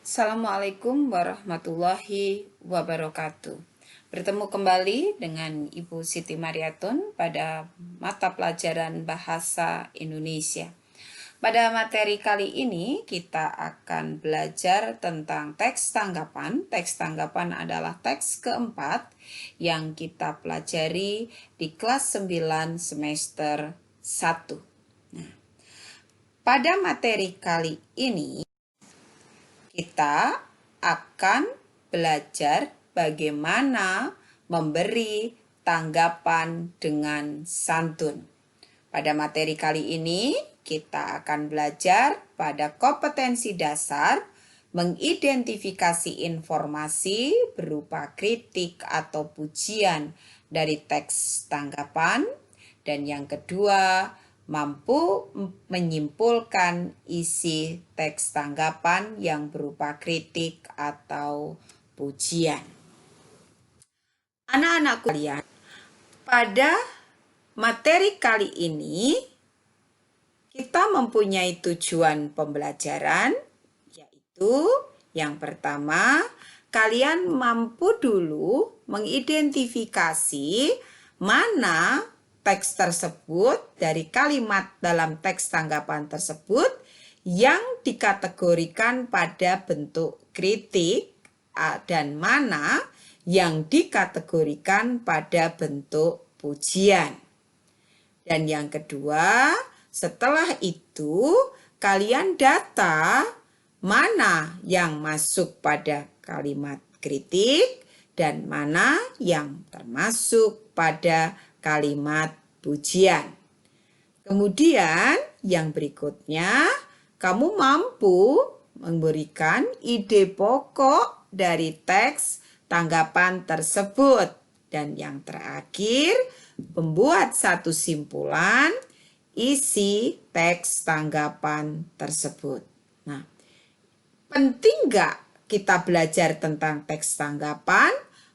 Assalamualaikum warahmatullahi wabarakatuh. Bertemu kembali dengan Ibu Siti Mariatun pada mata pelajaran Bahasa Indonesia. Pada materi kali ini kita akan belajar tentang teks tanggapan. Teks tanggapan adalah teks keempat yang kita pelajari di kelas 9 semester 1. Nah, pada materi kali ini kita akan belajar bagaimana memberi tanggapan dengan santun. Pada materi kali ini, kita akan belajar pada kompetensi dasar, mengidentifikasi informasi berupa kritik atau pujian dari teks tanggapan, dan yang kedua, mampu menyimpulkan isi teks tanggapan yang berupa kritik atau pujian. Anak-anakku kalian, pada materi kali ini kita mempunyai tujuan pembelajaran, yaitu yang pertama, kalian mampu dulu mengidentifikasi mana teks tersebut dari kalimat dalam teks tanggapan tersebut yang dikategorikan pada bentuk kritik dan mana yang dikategorikan pada bentuk pujian. Dan yang kedua, setelah itu kalian data mana yang masuk pada kalimat kritik dan mana yang termasuk pada kalimat pujian. Kemudian yang berikutnya, kamu mampu memberikan ide pokok dari teks tanggapan tersebut. Dan yang terakhir, membuat satu simpulan isi teks tanggapan tersebut. Nah, penting nggak kita belajar tentang teks tanggapan?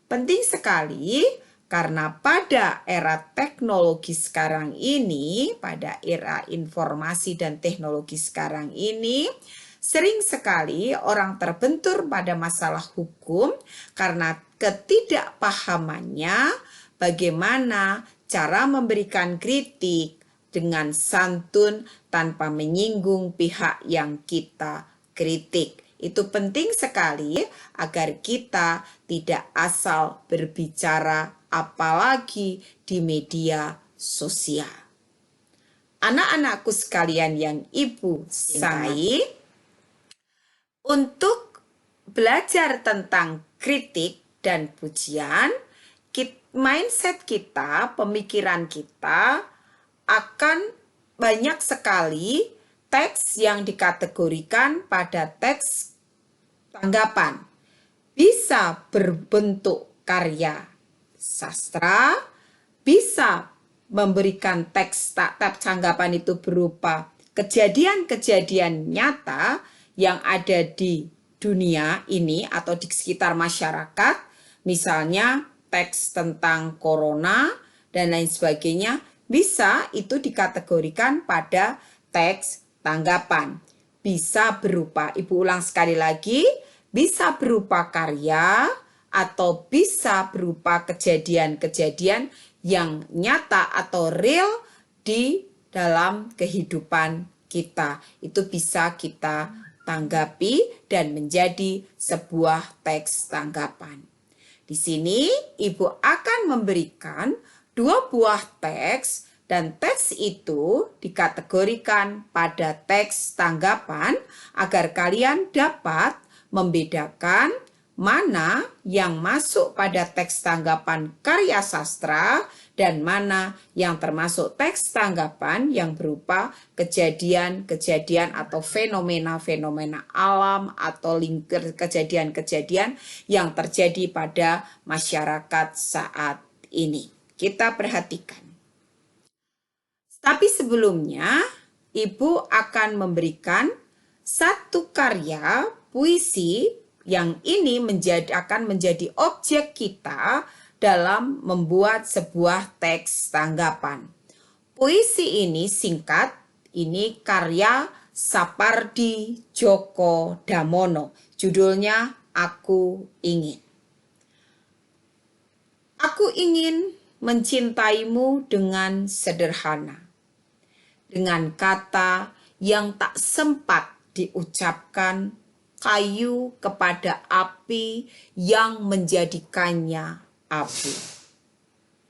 Penting sekali. Karena pada era teknologi sekarang ini, pada era informasi dan teknologi sekarang ini, sering sekali orang terbentur pada masalah hukum karena ketidakpahamannya bagaimana cara memberikan kritik dengan santun tanpa menyinggung pihak yang kita kritik. Itu penting sekali agar kita tidak asal berbicara apalagi di media sosial. Anak-anakku sekalian yang Ibu cintai, untuk belajar tentang kritik dan pujian, mindset kita, pemikiran kita akan banyak sekali teks yang dikategorikan pada teks tanggapan. Bisa berbentuk karya sastra, bisa memberikan teks tanggapan itu berupa kejadian-kejadian nyata yang ada di dunia ini atau di sekitar masyarakat, misalnya teks tentang corona dan lain sebagainya, bisa itu dikategorikan pada teks tanggapan. Bisa berupa, Ibu ulang sekali lagi, bisa berupa karya atau bisa berupa kejadian-kejadian yang nyata atau real di dalam kehidupan kita. Itu bisa kita tanggapi dan menjadi sebuah teks tanggapan. Di sini Ibu akan memberikan 2 buah teks dan teks itu dikategorikan pada teks tanggapan agar kalian dapat membedakan mana yang masuk pada teks tanggapan karya sastra dan mana yang termasuk teks tanggapan yang berupa kejadian-kejadian atau fenomena-fenomena alam atau kejadian-kejadian yang terjadi pada masyarakat saat ini. Kita perhatikan. Tapi sebelumnya, Ibu akan memberikan satu karya puisi yang ini akan menjadi objek kita dalam membuat sebuah teks tanggapan. Puisi ini singkat, ini karya Sapardi Djoko Damono. Judulnya Aku Ingin. Aku ingin mencintaimu dengan sederhana, dengan kata yang tak sempat diucapkan, kayu kepada api yang menjadikannya abu.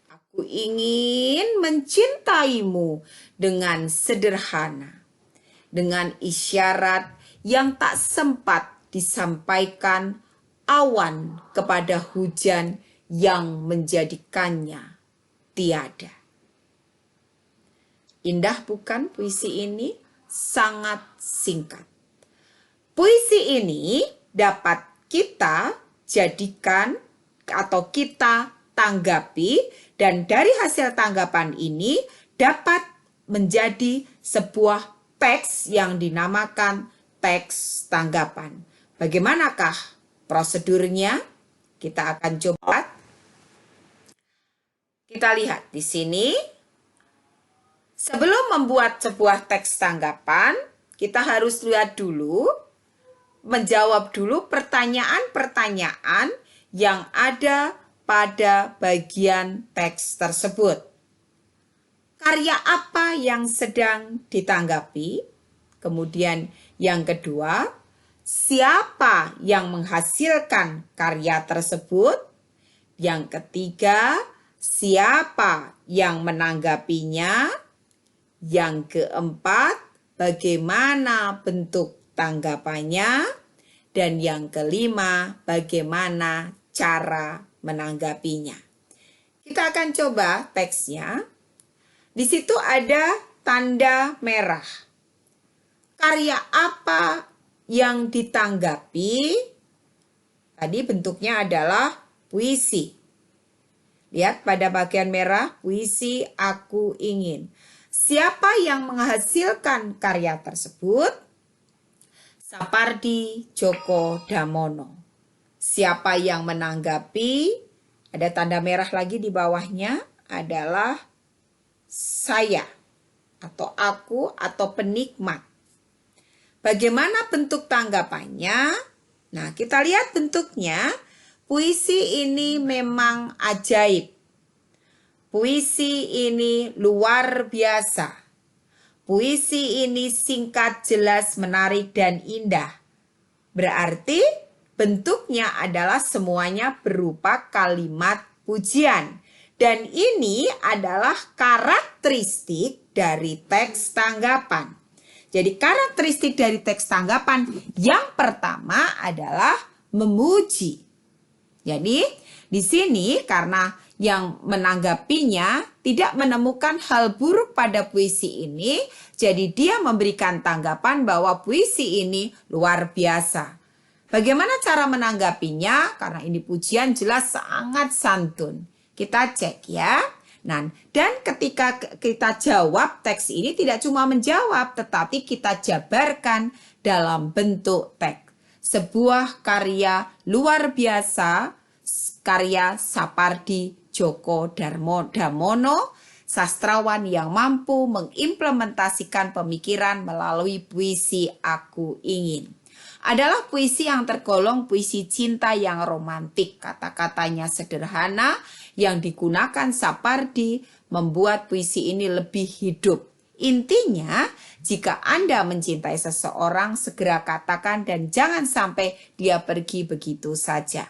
Aku ingin mencintaimu dengan sederhana, dengan isyarat yang tak sempat disampaikan, awan kepada hujan yang menjadikannya tiada. Indah bukan puisi ini? Sangat singkat. Puisi ini dapat kita jadikan atau kita tanggapi, dan dari hasil tanggapan ini dapat menjadi sebuah teks yang dinamakan teks tanggapan. Bagaimanakah prosedurnya? Kita akan coba. Kita lihat di sini. Sebelum membuat sebuah teks tanggapan, kita harus lihat dulu, menjawab dulu pertanyaan-pertanyaan yang ada pada bagian teks tersebut. Karya apa yang sedang ditanggapi? Kemudian yang kedua, siapa yang menghasilkan karya tersebut? Yang ketiga, siapa yang menanggapinya? Yang keempat, bagaimana bentuk tanggapannya? Dan yang kelima, bagaimana cara menanggapinya? Kita akan coba teksnya. Di situ ada tanda merah. Karya apa yang ditanggapi? Tadi bentuknya adalah puisi. Lihat pada bagian merah, puisi Aku Ingin. Siapa yang menghasilkan karya tersebut? Sapardi Djoko Damono. Siapa yang menanggapi? Ada tanda merah lagi di bawahnya, adalah saya atau aku atau penikmat. Bagaimana bentuk tanggapannya? Nah, kita lihat bentuknya. Puisi ini memang ajaib. Puisi ini luar biasa. Puisi ini singkat, jelas, menarik, dan indah. Berarti bentuknya adalah semuanya berupa kalimat pujian. Dan ini adalah karakteristik dari teks tanggapan. Jadi karakteristik dari teks tanggapan yang pertama adalah memuji. Jadi di sini karena yang menanggapinya tidak menemukan hal buruk pada puisi ini, jadi dia memberikan tanggapan bahwa puisi ini luar biasa. Bagaimana cara menanggapinya? Karena ini pujian jelas sangat santun. Kita cek ya. Nah, dan ketika kita jawab teks ini tidak cuma menjawab, tetapi kita jabarkan dalam bentuk teks. Sebuah karya luar biasa, karya Sapardi Djoko Damono, sastrawan yang mampu mengimplementasikan pemikiran melalui puisi Aku Ingin. Adalah puisi yang tergolong puisi cinta yang romantik. Kata-katanya sederhana, yang digunakan Sapardi membuat puisi ini lebih hidup. Intinya, jika Anda mencintai seseorang, segera katakan dan jangan sampai dia pergi begitu saja.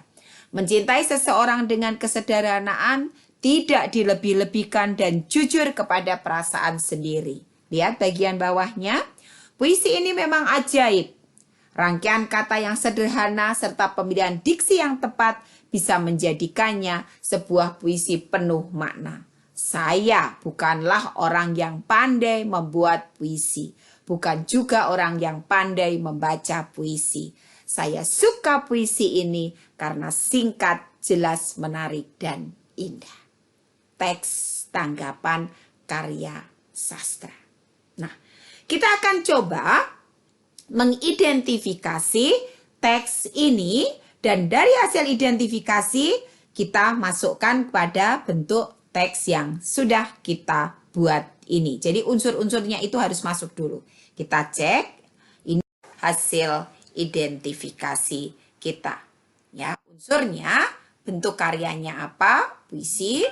Mencintai seseorang dengan kesederhanaan, tidak dilebih-lebihkan dan jujur kepada perasaan sendiri. Lihat bagian bawahnya, puisi ini memang ajaib. Rangkaian kata yang sederhana serta pemilihan diksi yang tepat bisa menjadikannya sebuah puisi penuh makna. Saya bukanlah orang yang pandai membuat puisi, bukan juga orang yang pandai membaca puisi. Saya suka puisi ini karena singkat, jelas, menarik, dan indah. Teks tanggapan karya sastra. Nah, kita akan coba mengidentifikasi teks ini, dan dari hasil identifikasi kita masukkan pada bentuk teks yang sudah kita buat ini. Jadi unsur-unsurnya itu harus masuk dulu. Kita cek hasil identifikasi kita. Ya, unsurnya, bentuk karyanya apa? Puisi.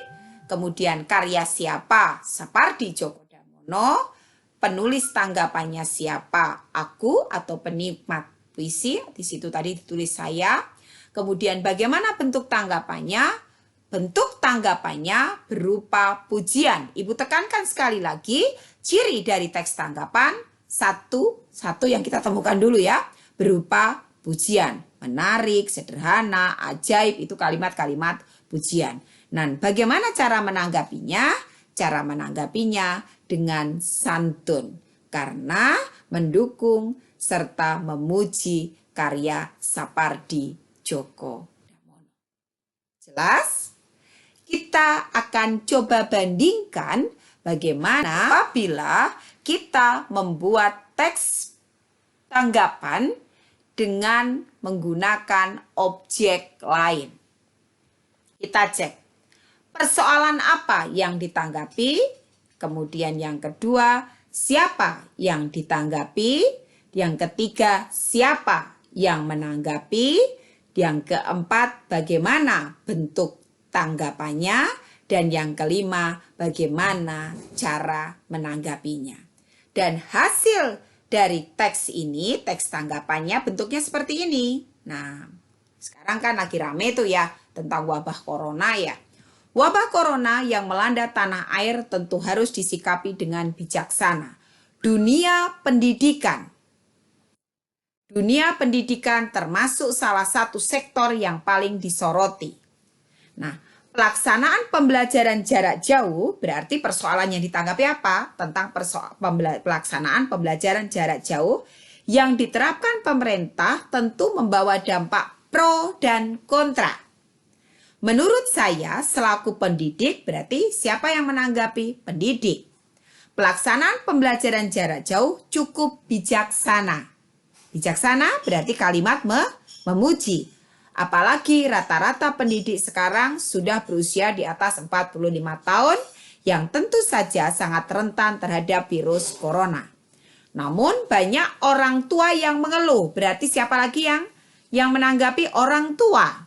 Kemudian karya siapa? Sapardi Djoko Damono. Penulis tanggapannya siapa? Aku atau penikmat puisi. Di situ tadi ditulis saya. Kemudian bagaimana bentuk tanggapannya? Bentuk tanggapannya berupa pujian. Ibu tekankan sekali lagi, ciri dari teks tanggapan satu yang kita temukan dulu ya, berupa pujian. Menarik, sederhana, ajaib, itu kalimat-kalimat pujian. Nah, bagaimana cara menanggapinya? Cara menanggapinya dengan santun, karena mendukung serta memuji karya Sapardi Djoko Damono. Jelas? Kita akan coba bandingkan bagaimana apabila kita membuat teks tanggapan dengan menggunakan objek lain. Kita cek persoalan apa yang ditanggapi, kemudian yang kedua siapa yang ditanggapi, yang ketiga siapa yang menanggapi, yang keempat bagaimana bentuk tanggapannya, dan yang kelima bagaimana cara menanggapinya. Dan hasil dari teks ini, teks tanggapannya bentuknya seperti ini. Nah, sekarang kan lagi rame tuh ya tentang wabah corona ya. Wabah corona yang melanda tanah air tentu harus disikapi dengan bijaksana. Dunia pendidikan termasuk salah satu sektor yang paling disoroti. Nah, pelaksanaan pembelajaran jarak jauh berarti persoalan yang ditanggapi apa? Tentang pelaksanaan pembelajaran jarak jauh yang diterapkan pemerintah tentu membawa dampak pro dan kontra. Menurut saya, selaku pendidik berarti siapa yang menanggapi? Pendidik. Pelaksanaan pembelajaran jarak jauh cukup bijaksana. Bijaksana berarti kalimat memuji. Apalagi rata-rata pendidik sekarang sudah berusia di atas 45 tahun yang tentu saja sangat rentan terhadap virus corona. Namun banyak orang tua yang mengeluh. Berarti siapa lagi yang menanggapi? Orang tua.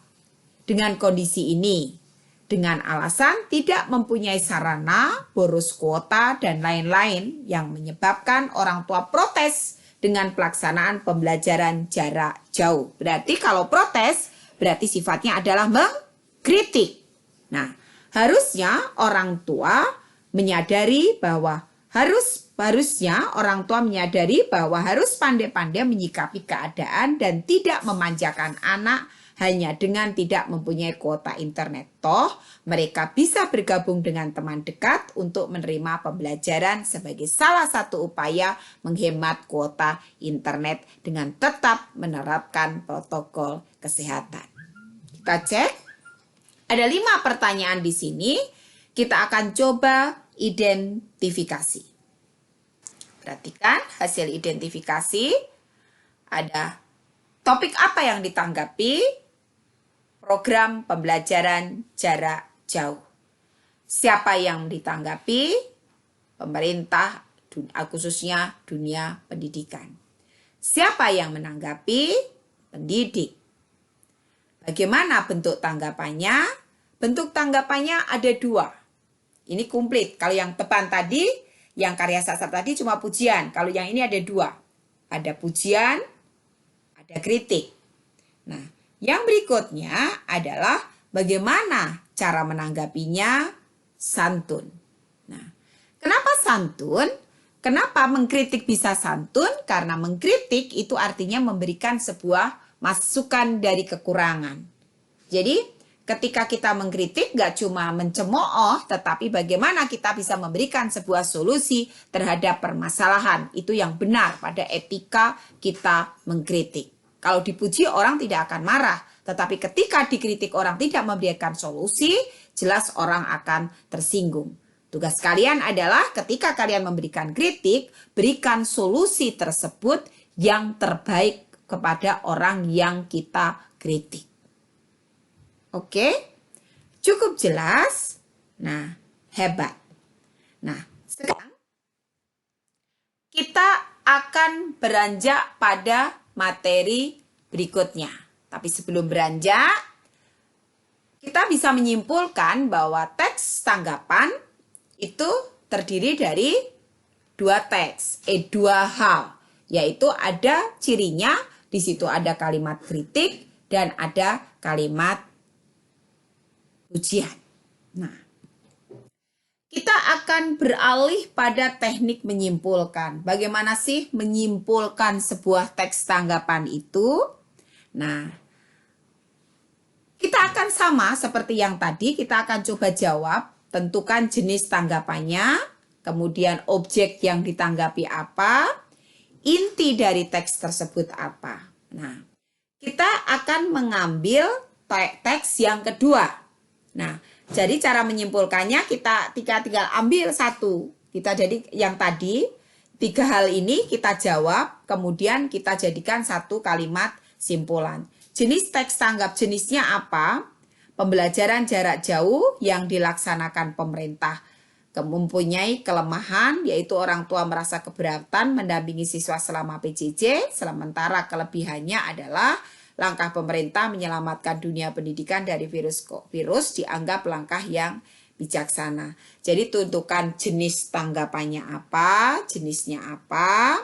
Dengan kondisi ini, dengan alasan tidak mempunyai sarana, boros kuota, dan lain-lain yang menyebabkan orang tua protes dengan pelaksanaan pembelajaran jarak jauh. Berarti kalau protes, berarti sifatnya adalah mengkritik. Nah, harusnya orang tua menyadari bahwa harusnya orang tua menyadari bahwa harus pandai-pandai menyikapi keadaan dan tidak memanjakan anak hanya dengan tidak mempunyai kuota internet. Toh, mereka bisa bergabung dengan teman dekat untuk menerima pembelajaran sebagai salah satu upaya menghemat kuota internet dengan tetap menerapkan protokol kesehatan. Kita cek. Ada 5 pertanyaan di sini. Kita akan coba identifikasi. Perhatikan hasil identifikasi. Ada topik apa yang ditanggapi? Program pembelajaran jarak jauh. Siapa yang ditanggapi? Pemerintah, khususnya dunia pendidikan. Siapa yang menanggapi? Pendidik. Bagaimana bentuk tanggapannya? Bentuk tanggapannya ada 2. Ini komplit. Kalau yang depan tadi, yang karya sastra tadi cuma pujian. Kalau yang ini ada 2. Ada pujian, ada kritik. Nah, yang berikutnya adalah bagaimana cara menanggapinya? Santun. Nah, kenapa santun? Kenapa mengkritik bisa santun? Karena mengkritik itu artinya memberikan sebuah masukan dari kekurangan. Jadi, ketika kita mengkritik gak cuma mencemooh, tetapi bagaimana kita bisa memberikan sebuah solusi terhadap permasalahan. Itu yang benar pada etika kita mengkritik. Kalau dipuji orang tidak akan marah, tetapi ketika dikritik orang tidak memberikan solusi, jelas orang akan tersinggung. Tugas kalian adalah ketika kalian memberikan kritik, berikan solusi tersebut yang terbaik kepada orang yang kita kritik. Oke? Cukup jelas? Nah, hebat. Nah, sekarang kita akan beranjak pada materi berikutnya. Tapi sebelum beranjak, kita bisa menyimpulkan bahwa teks tanggapan itu terdiri dari dua hal, yaitu ada cirinya, di situ ada kalimat kritik dan ada kalimat pujian. Nah, kita akan beralih pada teknik menyimpulkan. Bagaimana sih menyimpulkan sebuah teks tanggapan itu? Nah, kita akan sama seperti yang tadi, kita akan coba jawab, tentukan jenis tanggapannya, kemudian objek yang ditanggapi apa, inti dari teks tersebut apa. Nah, kita akan mengambil teks yang kedua. Nah, jadi cara menyimpulkannya kita tinggal ambil satu. Kita jadi yang tadi, 3 hal ini kita jawab, kemudian kita jadikan satu kalimat simpulan. Jenis teks tanggap jenisnya apa? Pembelajaran jarak jauh yang dilaksanakan pemerintah mempunyai kelemahan, yaitu orang tua merasa keberatan mendampingi siswa selama PJJ, sementara kelebihannya adalah langkah pemerintah menyelamatkan dunia pendidikan dari virus dianggap langkah yang bijaksana. Jadi tentukan jenis tanggapannya apa, jenisnya apa,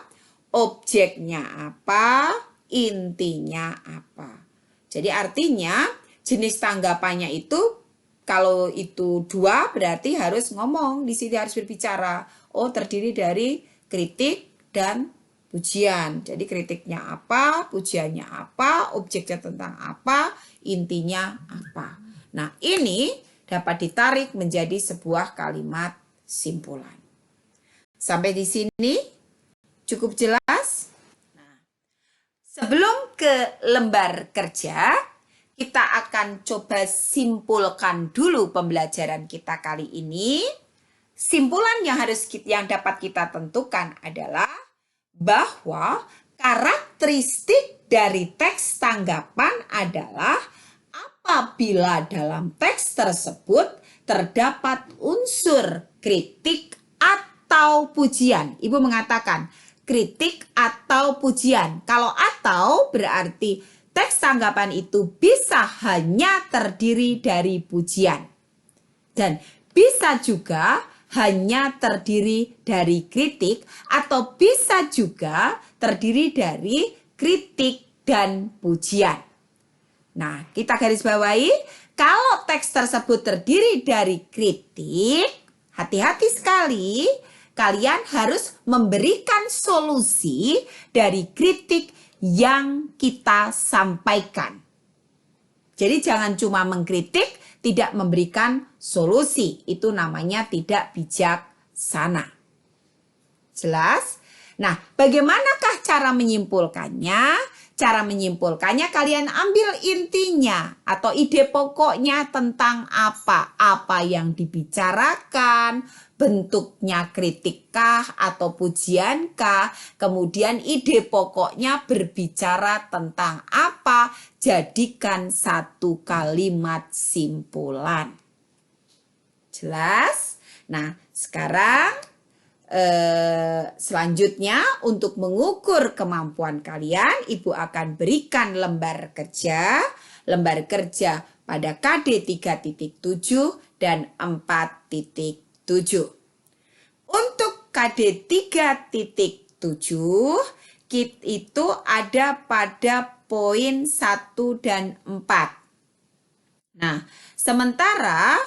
objeknya apa, intinya apa. Jadi artinya jenis tanggapannya itu kalau itu 2 berarti harus ngomong, di sini harus berbicara. Oh, terdiri dari kritik dan pujian. Jadi kritiknya apa, pujiannya apa, objeknya tentang apa, intinya apa. Nah, ini dapat ditarik menjadi sebuah kalimat simpulan. Sampai di sini cukup jelas? Nah, sebelum ke lembar kerja, kita akan coba simpulkan dulu pembelajaran kita kali ini. Simpulan yang dapat kita tentukan adalah bahwa karakteristik dari teks tanggapan adalah apabila dalam teks tersebut terdapat unsur kritik atau pujian. Ibu mengatakan kritik atau pujian. Kalau atau berarti teks tanggapan itu bisa hanya terdiri dari pujian. Dan bisa juga hanya terdiri dari kritik atau bisa juga terdiri dari kritik dan pujian. Nah, kita garis bawahi, kalau teks tersebut terdiri dari kritik, hati-hati sekali, kalian harus memberikan solusi dari kritik yang kita sampaikan. Jadi jangan cuma mengkritik, tidak memberikan solusi. Itu namanya tidak bijaksana. Jelas? Nah, bagaimanakah cara menyimpulkannya? Cara menyimpulkannya kalian ambil intinya atau ide pokoknya tentang apa yang dibicarakan, bentuknya kritikkah atau pujiankah, kemudian ide pokoknya berbicara tentang apa, jadikan satu kalimat simpulan. Jelas? Nah, sekarang selanjutnya untuk mengukur kemampuan kalian, Ibu akan berikan lembar kerja pada KD 3.7 dan 4.7. Untuk KD 3.7 itu ada pada poin 1 dan 4. Nah, sementara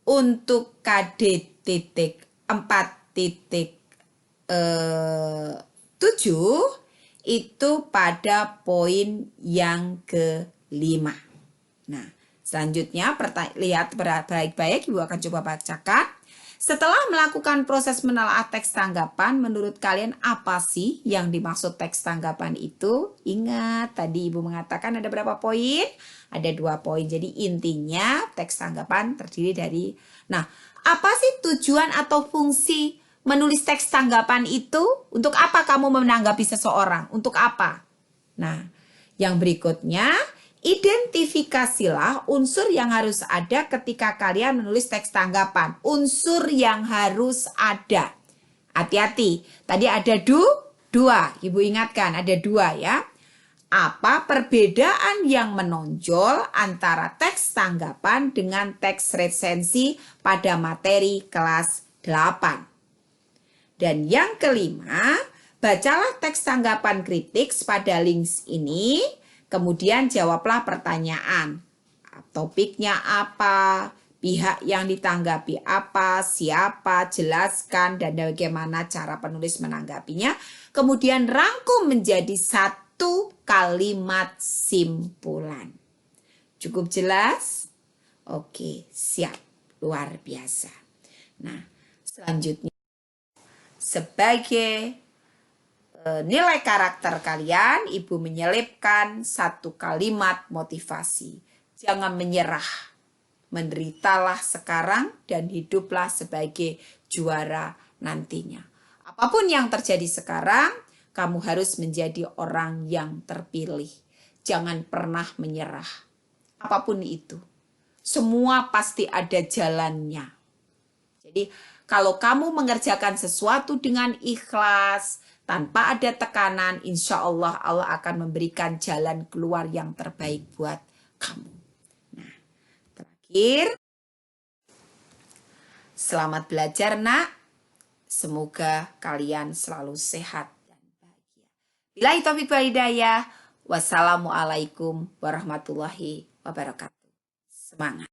untuk KD 4.7 itu pada poin yang ke-5. Nah, selanjutnya lihat baik-baik, Ibu akan coba bacakan. Setelah melakukan proses menelaah teks tanggapan, menurut kalian apa sih yang dimaksud teks tanggapan itu? Ingat, tadi Ibu mengatakan ada berapa poin? Ada 2 poin. Jadi intinya teks tanggapan terdiri dari, nah, apa sih tujuan atau fungsi menulis teks tanggapan itu? Untuk apa kamu menanggapi seseorang? Untuk apa? Nah, yang berikutnya, identifikasilah unsur yang harus ada ketika kalian menulis teks tanggapan. Unsur yang harus ada. Hati-hati. Tadi ada do, Dua, Ibu ingatkan ada dua ya. Apa perbedaan yang menonjol antara teks tanggapan dengan teks resensi pada materi kelas 8? Dan yang kelima, bacalah teks tanggapan kritik pada links ini, kemudian jawablah pertanyaan. Topiknya apa, pihak yang ditanggapi apa, siapa, jelaskan, dan bagaimana cara penulis menanggapinya. Kemudian rangkum menjadi satu kalimat simpulan. Cukup jelas? Oke, siap. Luar biasa. Nah, selanjutnya sebagai nilai karakter kalian, Ibu menyelipkan satu kalimat motivasi. Jangan menyerah. Menderitalah sekarang dan hiduplah sebagai juara nantinya. Apapun yang terjadi sekarang, kamu harus menjadi orang yang terpilih. Jangan pernah menyerah. Apapun itu. Semua pasti ada jalannya. Jadi kalau kamu mengerjakan sesuatu dengan ikhlas, tanpa ada tekanan, insya Allah Allah akan memberikan jalan keluar yang terbaik buat kamu. Nah, terakhir, selamat belajar nak. Semoga kalian selalu sehat dan bahagia. Billahi taufiq wal hidayah. Wassalamualaikum warahmatullahi wabarakatuh. Semangat.